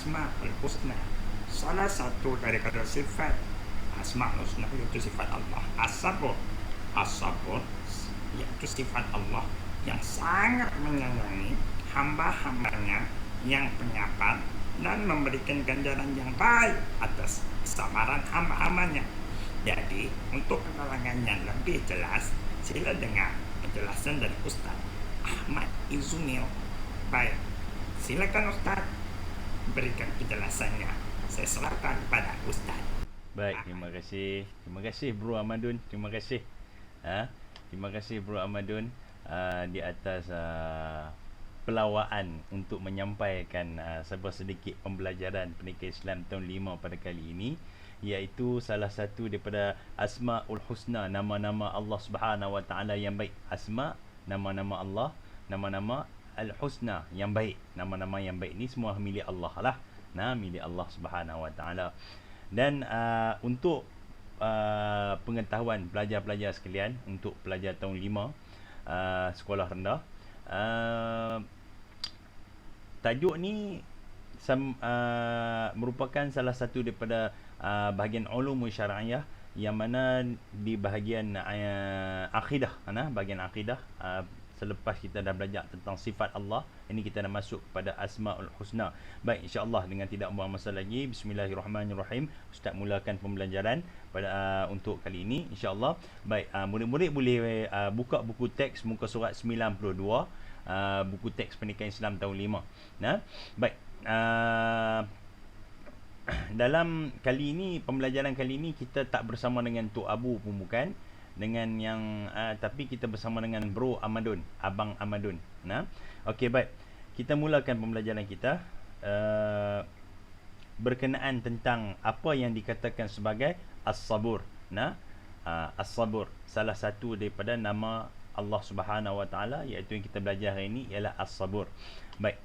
asma'ul husna. Salah satu daripada sifat asma'ul husna iaitu sifat Allah as-sabur. As-sabur iaitu sifat Allah yang sangat menyayangi hamba-hambanya yang penyabar dan memberikan ganjaran yang baik atas kesabaran hamba-hambanya. Jadi, untuk penerangan yang lebih jelas, sila dengar penjelasan dari Ustaz Ahmad Izumil. Baik, silakan Ustaz berikan penjelasannya. Saya serahkan pada Ustaz. Baik, terima kasih. Terima kasih Bro Ahmadun. Terima kasih. Terima kasih Bro Ahmadun di atas pelawaan untuk menyampaikan sebuah sedikit pembelajaran Pendidikan Islam tahun 5 pada kali ini, iaitu salah satu daripada Asmaul Husna, nama-nama Allah Subhanahu Wa Taala yang baik. Asma, nama-nama Allah, nama-nama Al-Husna yang baik. Nama-nama yang baik ni semua milik Allah lah. Milik Allah Subhanahu Wa Taala. Dan untuk pengetahuan pelajar-pelajar sekalian, untuk pelajar tahun 5 sekolah rendah, tajuk ni merupakan salah satu daripada bahagian ulumul syar'iyah, yang mana di bahagian akidah, bahagian akidah. Selepas kita dah belajar tentang sifat Allah, ini kita dah masuk kepada Asmaul Husna. Baik, insya-Allah dengan tidak membuang masa lagi, bismillahirrahmanirrahim, Ustaz mulakan pembelajaran pada untuk kali ini, insya-Allah. Baik, murid-murid boleh buka buku teks muka surat 92, buku teks Pendidikan Islam tahun 5. Baik, dalam kali ini, pembelajaran kali ini kita tak bersama dengan Tok Abu pun bukan, dengan yang tapi kita bersama dengan Bro Ahmadun, Abang Ahmadun. Okey, baik. Kita mulakan pembelajaran kita berkenaan tentang apa yang dikatakan sebagai as-sabur. As-sabur, salah satu daripada nama Allah Subhanahu Wa Taala, iaitu yang kita belajar hari ini ialah as-sabur. Baik.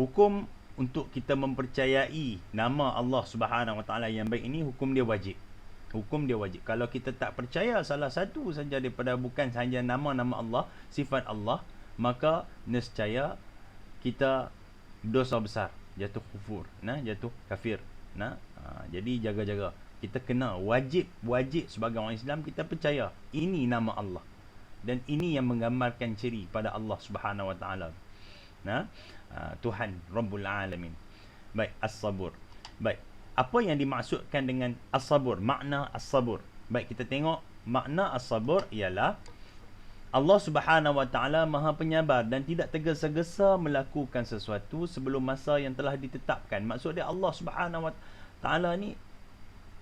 Hukum untuk kita mempercayai nama Allah Subhanahu Wa Taala yang baik ini, hukum dia wajib. Hukum dia wajib. Kalau kita tak percaya salah satu saja daripada, bukan sahaja nama-nama Allah, sifat Allah, maka nescaya kita dosa besar, jatuh kufur, jatuh kafir. Jadi jaga-jaga. Kita kena wajib sebagai orang Islam, kita percaya ini nama Allah dan ini yang menggambarkan ciri pada Allah Subhanahu Wa Taala. Tuhan Rabbul Alamin. Baik, as-sabur. Baik, apa yang dimaksudkan dengan as-sabur? Makna as-sabur. Baik, kita tengok makna as-sabur ialah Allah Subhanahu Wa Taala Maha Penyabar dan tidak tergesa-gesa melakukan sesuatu sebelum masa yang telah ditetapkan. Maksud dia, Allah Subhanahu Wa Taala ni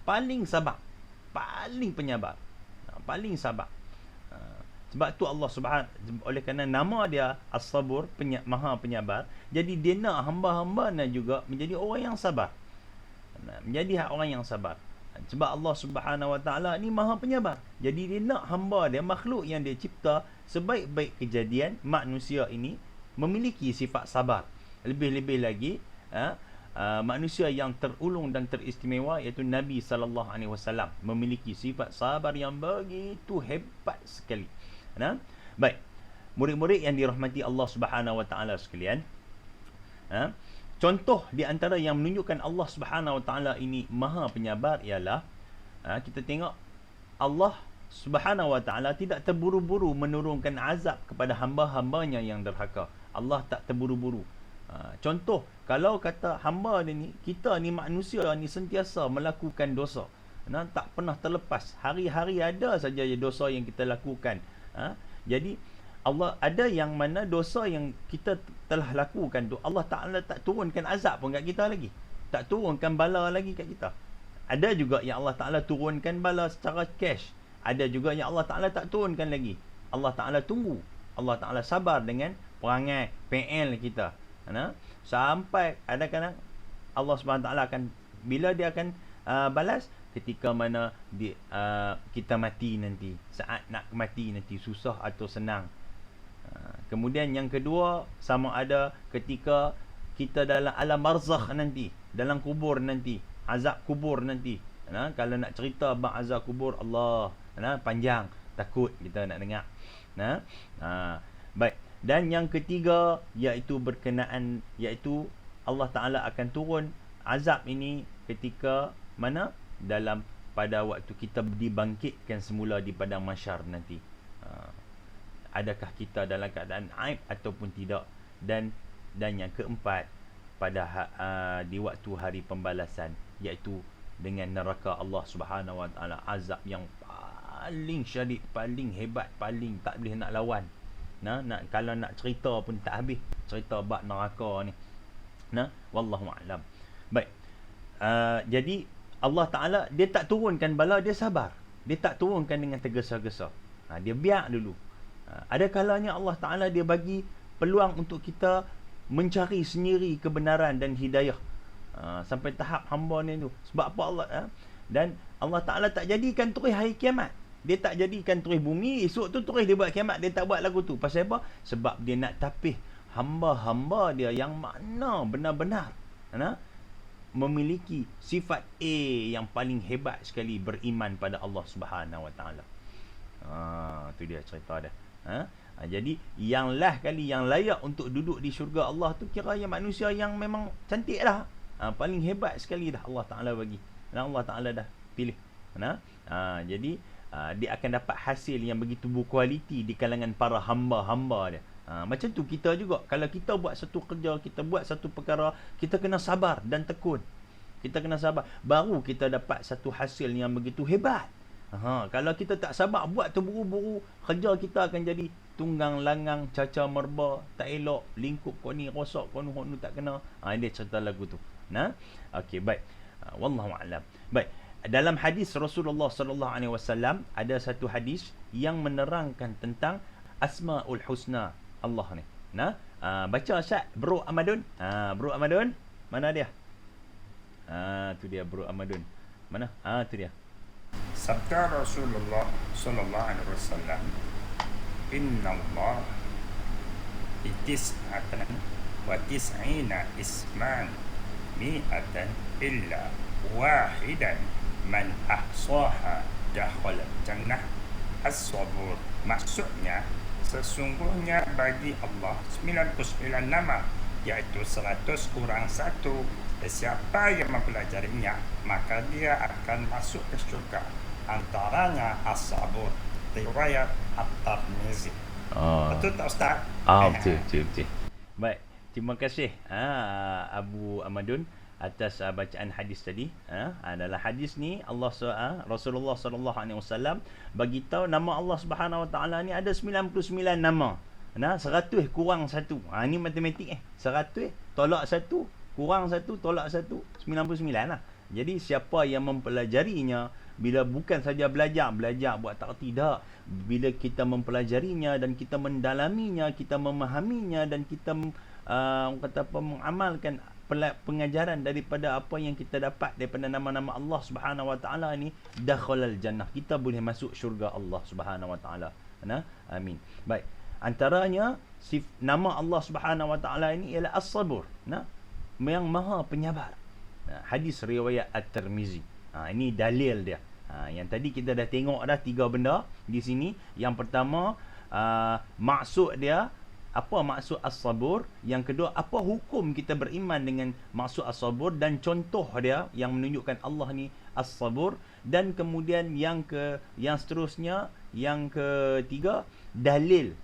paling sabar, paling penyabar, paling sabar. Sebab tu Allah Subhanahu, oleh kerana nama dia as-sabur, Maha Penyabar, jadi dia nak hamba-hambanya juga menjadi orang yang sabar. Menjadi orang yang sabar. Sebab Allah Subhanahu Wa Taala ni Maha Penyabar. Jadi dia nak hamba dia, makhluk yang dia cipta, sebaik-baik kejadian manusia ini memiliki sifat sabar. Lebih-lebih lagi manusia yang terulung dan teristimewa, iaitu Nabi sallallahu alaihi wasallam, memiliki sifat sabar yang begitu hebat sekali. Baik, murid-murid yang dirahmati Allah Subhanahu Wa Taala sekalian, contoh di antara yang menunjukkan Allah Subhanahu Wa Taala ini Maha Penyabar ialah kita tengok Allah Subhanahu Wa Taala tidak terburu-buru menurunkan azab kepada hamba-hambanya yang derhaka. Allah tak terburu-buru. Contoh, kalau kata hamba dia ni, kita ni manusia ni sentiasa melakukan dosa, tak pernah terlepas. Hari-hari ada saja dosa yang kita lakukan. Jadi Allah ada yang mana dosa yang kita telah lakukan tu, Allah Ta'ala tak turunkan azab pun kat kita lagi, tak turunkan bala lagi kat kita. Ada juga yang Allah Ta'ala turunkan bala secara cash, ada juga yang Allah Ta'ala tak turunkan lagi. Allah Ta'ala tunggu, Allah Ta'ala sabar dengan perangai PL kita, sampai ada kadang Allah Subhanahu Ta'ala akan, bila dia akan balas ketika mana kita mati nanti, saat nak mati nanti, susah atau senang. Kemudian yang kedua, sama ada ketika kita dalam alam barzakh nanti, dalam kubur nanti, azab kubur nanti. Kalau nak cerita bab azab kubur, Allah, panjang, takut kita nak dengar. Baik. Dan yang ketiga iaitu berkenaan, iaitu Allah Ta'ala akan turun azab ini ketika mana? Dalam pada waktu kita dibangkitkan semula di padang mahsyar nanti. Adakah kita dalam keadaan aib ataupun tidak? Dan yang keempat, pada di waktu hari pembalasan, iaitu dengan neraka Allah Subhanahu Wa Taala, azab yang paling syadid, paling hebat, paling tak boleh nak lawan. Kalau nak cerita pun tak habis cerita bab neraka ni. Wallahu a'lam. Baik. Jadi Allah Ta'ala dia tak turunkan bala, dia sabar. Dia tak turunkan dengan tergesa-gesa. Dia biar dulu. Ada kalanya Allah Ta'ala dia bagi peluang untuk kita mencari sendiri kebenaran dan hidayah. Sampai tahap hamba ni tu. Sebab apa Allah? Dan Allah Ta'ala tak jadikan terus hari kiamat. Dia tak jadikan terus bumi, esok tu terus dia buat kiamat. Dia tak buat lagu tu. Pasal apa? Sebab dia nak tapih hamba-hamba dia yang mana benar-benar memiliki sifat A yang paling hebat sekali, beriman pada Allah Subhanahu Wa Taala. Tu dia cerita dia. Jadi yang layak untuk duduk di syurga Allah tu kira yang manusia yang memang cantik lah. Paling hebat sekali dah Allah Ta'ala bagi. Dan Allah Ta'ala dah pilih. Jadi dia akan dapat hasil yang begitu berkualiti di kalangan para hamba-hamba dia. Macam tu kita juga. Kalau kita buat satu kerja, kita buat satu perkara, kita kena sabar dan tekun. Kita kena sabar. Baru kita dapat satu hasil yang begitu hebat. Kalau kita tak sabar, buat terburu-buru, kerja kita akan jadi tunggang langang, caca merba, tak elok, lingkup kau ni rosak, kau ni tak kena. Dia cerita lagu tu. Okey, baik. Wallahu a'lam. Baik. Dalam hadis Rasulullah sallallahu alaihi wasallam ada satu hadis yang menerangkan tentang Asmaul Husna Allah ni. Baca Ustaz Bro Amadun. Bro Amadun, mana dia? Tu dia Bro Amadun. Mana? Tu dia. Sabda Rasulullah sallallahu alaihi wasallam, Inna Allah tis'atan wa tis'ina isman mi'atan illa wahidan man ahsaha dakhala jannah as-sabur. Maksudnya, sesungguhnya bagi Allah 99 nama, iaitu 100 kurang 1. Siapa yang mempelajarinya, maka dia akan masuk ke syurga. Antaranya as-sabur. Riwayat At-Tirmizi. Betul tak Ustaz? Betul. Baik, terima kasih Abu Amadun atas bacaan hadis tadi. Dalam hadis ni Rasulullah sallallahu alaihi wasallam bagi tahu nama Allah Subhanahu Wa Taala ni ada 99 nama. 100 kurang 1. Ni matematik 100 tolak 1 kurang 1 tolak 1 99 lah. Jadi siapa yang mempelajarinya, bila bukan saja belajar buat tak tidak, bila kita mempelajarinya dan kita mendalaminya, kita memahaminya dan kita mengamalkan pengajaran daripada apa yang kita dapat daripada nama-nama Allah Subhanahu Wa Taala ni, dakhalal jannah, kita boleh masuk syurga Allah Subhanahu Wa Taala. Amin. Baik, antaranya nama Allah Subhanahu Wa Taala ini ialah As-Sabur, yang maha penyabar. Hadis riwayat At-Tirmizi. Ini dalil dia. Yang tadi kita dah tengok dah 3 benda di sini. Yang pertama, maksud dia, apa maksud As-Sabur? Yang kedua, apa hukum kita beriman dengan maksud As-Sabur dan contoh dia yang menunjukkan Allah ni As-Sabur. Dan kemudian yang seterusnya, yang ketiga, dalil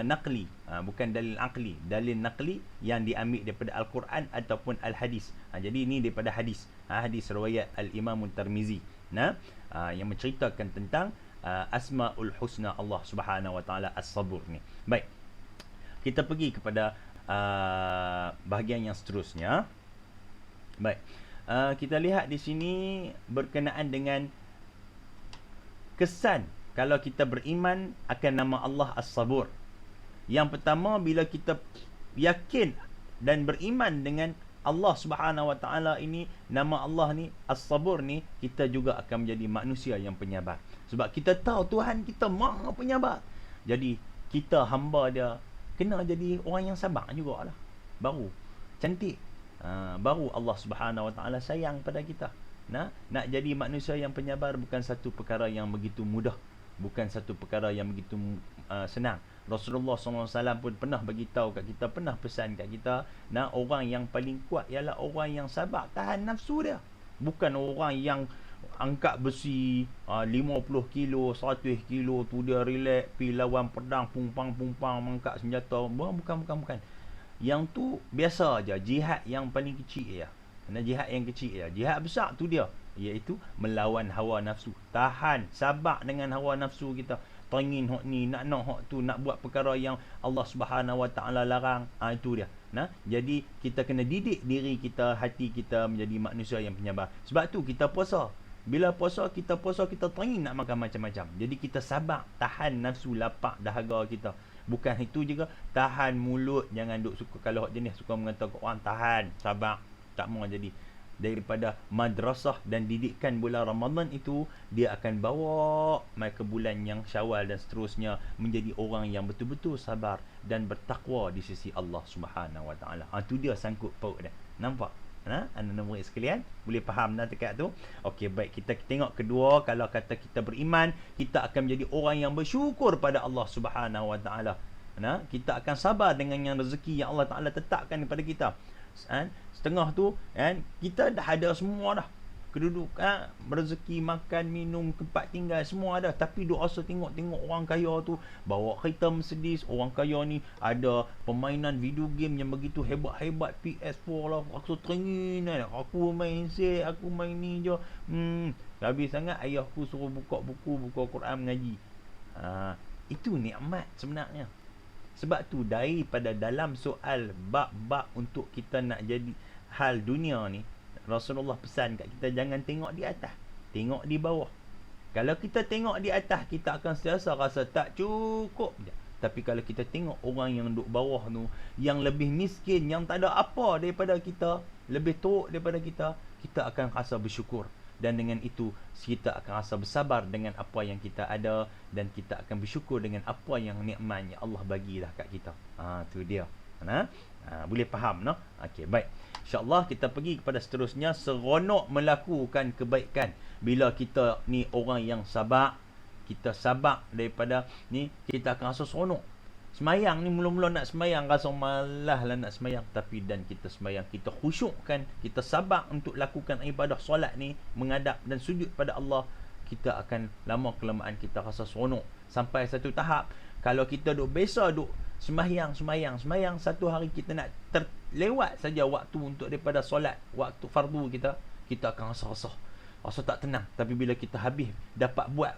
naqli, bukan dalil aqli, dalil naqli yang diambil daripada Al-Quran ataupun Al-Hadis. Jadi ini daripada hadis, hadis riwayat Al-Imam Tirmizi, yang menceritakan tentang Asmaul Husna Allah Subhanahu Wa Taala As-Sabur ni. Baik, kita pergi kepada bahagian yang seterusnya. Baik, kita lihat di sini berkenaan dengan kesan kalau kita beriman akan nama Allah As-Sabur. Yang pertama, bila kita yakin dan beriman dengan Allah Subhanahu Wa Taala ini, nama Allah ni As-Sabur ni, kita juga akan menjadi manusia yang penyabar. Sebab kita tahu Tuhan kita Maha Penyabar. Jadi kita hamba dia kena jadi orang yang sabar jugalah. Baru cantik. Baru Allah Subhanahu Wa Taala sayang pada kita. Nak jadi manusia yang penyabar bukan satu perkara yang begitu mudah. Bukan satu perkara yang begitu senang. Rasulullah SAW pun pernah bagi tahu kat kita, pernah pesan kat kita, nah, orang yang paling kuat ialah orang yang sabar tahan nafsu dia. Bukan orang yang angkat besi 50 kilo, 100 kilo tu dia relax pi lawan pedang pumpang mengangkat senjata. Bukan. Yang tu biasa aja, jihad yang paling kecil ya. Karena jihad yang kecil ya. Jihad besar tu dia, iaitu melawan hawa nafsu. Tahan, sabar dengan hawa nafsu kita. Tengin hok ni, nak hok tu, nak buat perkara yang Allah Subhanahu Wa Taala larang. Itu dia. Nah, jadi kita kena didik diri kita, hati kita menjadi manusia yang penyabar. Sebab tu kita puasa. Bila puasa, kita tengin nak makan macam-macam. Jadi kita sabar, tahan nafsu lapar dahaga kita. Bukan itu juga, tahan mulut. Jangan duk suka, kalau jenis suka mengatakan orang tahan, sabar. Tak mau jadi. Daripada madrasah dan didikan bulan Ramadan itu, dia akan bawa mai ke bulan yang Syawal dan seterusnya menjadi orang yang betul-betul sabar dan bertakwa di sisi Allah Subhanahu Wa Taala. Itu dia sangkut paut dia. Nampak? Anak-anak murid sekalian, boleh faham dah dekat tu? Okey, baik, kita tengok kedua. Kalau kata kita beriman, kita akan menjadi orang yang bersyukur pada Allah Subhanahu Wa Taala. Kita akan sabar dengan yang rezeki yang Allah Taala tetapkan kepada kita. Setengah tu kita dah ada semua dah, kedudukan, rezeki, makan, minum, tempat tinggal, semua ada. Tapi duk rasa tengok orang kaya tu bawa kereta Mercedes. Orang kaya ni ada permainan video game yang begitu hebat-hebat, PS4 lah. Aku teringin aku main aku main ni je. Habis sangat ayahku suruh buka buku, buka Quran, mengaji. Itu nikmat sebenarnya. Sebab tu daripada dalam soal bab-bab untuk kita nak jadi hal dunia ni, Rasulullah pesan kat kita, jangan tengok di atas, tengok di bawah. Kalau kita tengok di atas, kita akan sentiasa rasa tak cukup je. Tapi kalau kita tengok orang yang duduk bawah tu, yang lebih miskin, yang tak ada apa daripada kita, lebih teruk daripada kita, kita akan rasa bersyukur. Dan dengan itu kita akan rasa bersabar dengan apa yang kita ada, dan kita akan bersyukur dengan apa yang nikmat yang Allah bagilah kat kita. Tu dia. Boleh faham, no? Okey, baik. InsyaAllah kita pergi kepada seterusnya, seronok melakukan kebaikan. Bila kita ni orang yang sabar, kita sabar daripada ni, kita akan rasa seronok. Semayang ni, mula-mula nak semayang rasa malah lah nak semayang, tapi dan kita semayang, kita khusyukkan, kita sabar untuk lakukan ibadah solat ni, menghadap dan sujud pada Allah, kita akan lama kelamaan kita rasa seronok. Sampai satu tahap, kalau kita duk biasa duk semayang, satu hari kita nak terlewat saja waktu untuk daripada solat, waktu fardu kita akan rasa tak tenang. Tapi bila kita habis dapat buat,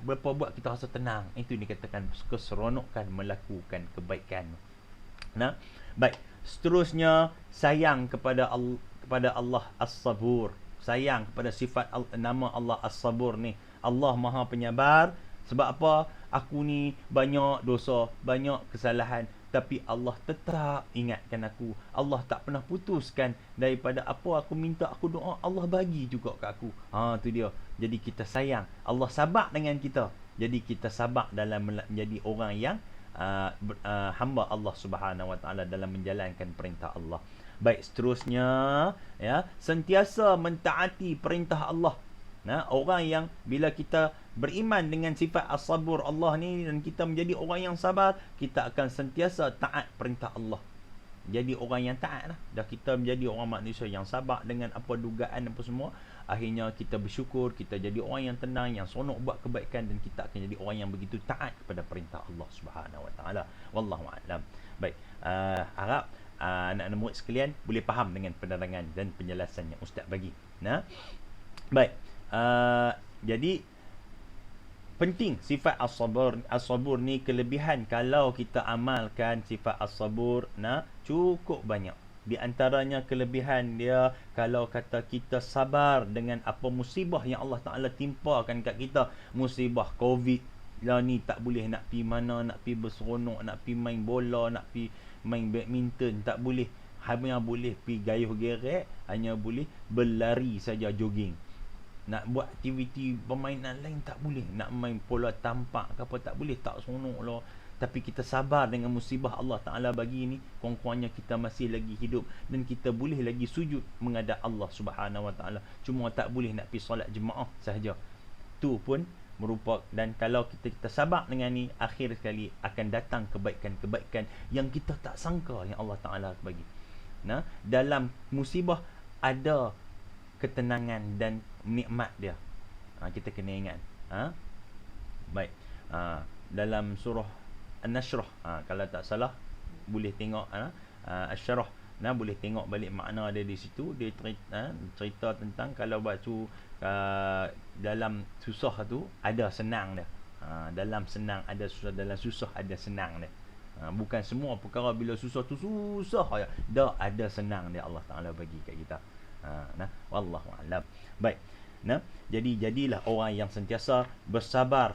kita rasa tenang. Itu dikatakan keseronokan melakukan kebaikan. Baik, seterusnya sayang kepada Allah As-Sabur. Sayang kepada sifat nama Allah As-Sabur ni. Allah Maha Penyabar. Sebab apa? Aku ni banyak dosa, banyak kesalahan, tapi Allah tetap ingatkan aku. Allah tak pernah putuskan daripada apa aku minta, aku doa, Allah bagi juga kat aku. Tu dia. Jadi kita sayang. Allah sabar dengan kita. Jadi kita sabar dalam menjadi orang yang hamba Allah Subhanahu Wa Taala dalam menjalankan perintah Allah. Baik, seterusnya sentiasa mentaati perintah Allah. Orang yang bila kita beriman dengan sifat as-sabur Allah ni, dan kita menjadi orang yang sabar, kita akan sentiasa taat perintah Allah. Jadi orang yang taat lah. Dah kita menjadi orang manusia yang sabar dengan apa dugaan apa semua, akhirnya kita bersyukur, kita jadi orang yang tenang, yang seronok buat kebaikan, dan kita akan jadi orang yang begitu taat kepada perintah Allah Subhanahu Wa Taala. Wallahu a'lam. Baik, harap anak-anak murid sekalian boleh faham dengan penerangan dan penjelasan yang ustaz bagi. Baik. Jadi penting sifat as-sabur ni, kelebihan kalau kita amalkan sifat as-sabur cukup banyak. Di antaranya kelebihan dia, kalau kata kita sabar dengan apa musibah yang Allah Ta'ala timpakan kat kita, musibah Covid lah ni, tak boleh nak pi mana, nak pi berseronok, nak pi main bola, nak pi main badminton, tak boleh. Hanya boleh pi gayuh gerek, hanya boleh berlari saja, jogging. Nak buat aktiviti permainan lain tak boleh. Nak main bola tampak ke apa tak boleh, tak seronok lah. Tapi kita sabar dengan musibah Allah Ta'ala bagi ni, kurang-kurangnya kita masih lagi hidup, dan kita boleh lagi sujud menghadap Allah Subhanahu Wa Ta'ala. Cuma tak boleh nak pergi solat jemaah sahaja. Tu pun dan kalau kita sabar dengan ni, akhir sekali akan datang kebaikan-kebaikan yang kita tak sangka yang Allah Taala bagi. Nah, dalam musibah ada ketenangan dan nikmat dia. Kita kena ingat. Baik. Dalam surah An-Nashrah, kalau tak salah boleh tengok Asy-Syarah. Boleh tengok balik makna dia di situ. Dia cerita tentang kalau waktu dalam susah tu ada senang dia. Dalam senang ada susah, dalam susah ada senang dia. Bukan semua perkara bila susah tu susah ya. Dah ada senang dia Allah Taala bagi kat kita. Wallahu a'lam. Baik. Jadilah orang yang sentiasa bersabar,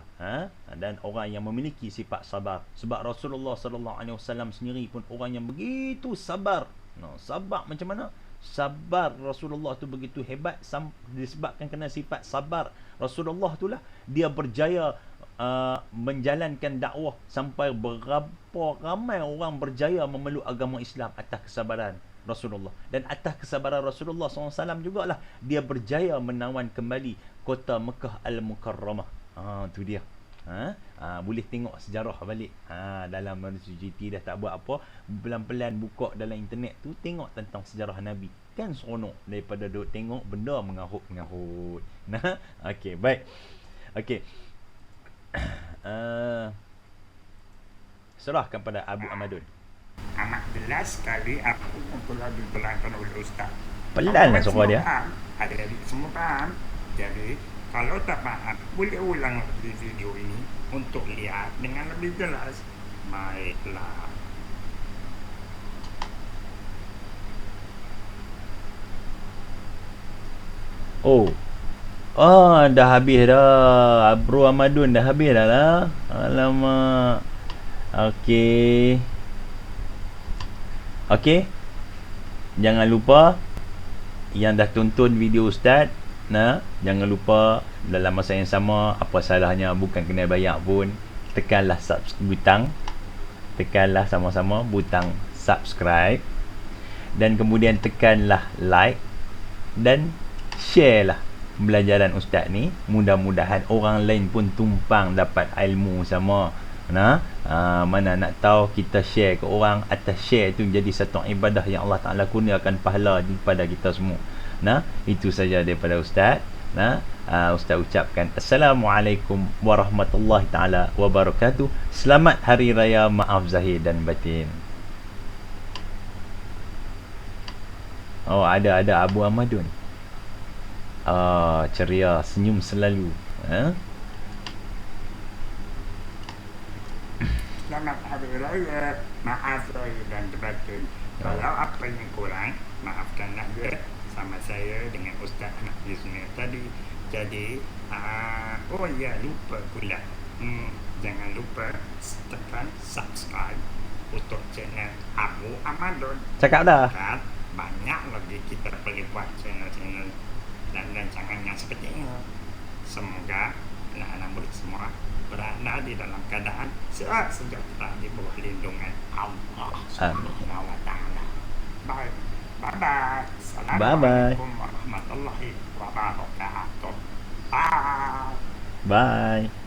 dan orang yang memiliki sifat sabar. Sebab Rasulullah sallallahu alaihi wasallam sendiri pun orang yang begitu sabar. Sabar macam mana? Sabar Rasulullah tu begitu hebat disebabkan kena sifat sabar Rasulullah tu lah dia berjaya menjalankan dakwah sampai berapa ramai orang berjaya memeluk agama Islam atas kesabaran Rasulullah. Dan atas kesabaran Rasulullah SAW jugalah dia berjaya menawan kembali kota Mekah Al-Mukarramah. Tu dia. Boleh tengok sejarah balik. Dalam Manusia GT dah tak buat apa, pelan-pelan buka dalam internet tu, tengok tentang sejarah Nabi. Kan seronok daripada duk tengok benda mengarut-mengarut. Okey, baik. Okey. Serahkan pada Abu Amadun. Amat jelas sekali apa yang telah diterangkan oleh Ustaz. Pelan lah suara dia. Adik-adik semua faham. Jadi kalau tak faham, boleh ulang lagi video ini untuk lihat dengan lebih jelas. Baiklah. Dah habis dah. Bro Amadun dah habis dah lah. Alamak. Okey. Jangan lupa yang dah tonton video Ustaz, jangan lupa dalam masa yang sama, apa salahnya bukan kena bayar pun, tekanlah tekanlah sama-sama butang subscribe, dan kemudian tekanlah like dan share lah pembelajaran Ustaz ni. Mudah-mudahan orang lain pun tumpang dapat ilmu sama. Mana nak tahu, kita share ke orang, atas share itu menjadi satu ibadah yang Allah Ta'ala kurniakan pahala kepada kita semua. Itu saja daripada Ustaz. Ustaz ucapkan Assalamualaikum warahmatullahi ta'ala wabarakatuh. Selamat Hari Raya Maaf Zahir dan Batin. Ada Abu Amadun. Ceria, senyum selalu. Selamat Hari Raya Maaf Zahir dan Batin. Kalau apa yang kurang, maafkanlah dia sama saya dengan Ustaz Ahmad Yusnil tadi. Jadi lupa pula, jangan lupa tekan subscribe untuk channel Abu Amadun. Cakap dah. Banyak lagi kita boleh buat channel-channel dan rancangan yang seperti ini. Semoga anak-anak murid semua berada di dalam keadaan sehat sejahtera di bawah lindungan Allah Subhanahu wa taala. Bye-bye. Assalamualaikum warahmatullahi wabarakatuh. Bye. Bye.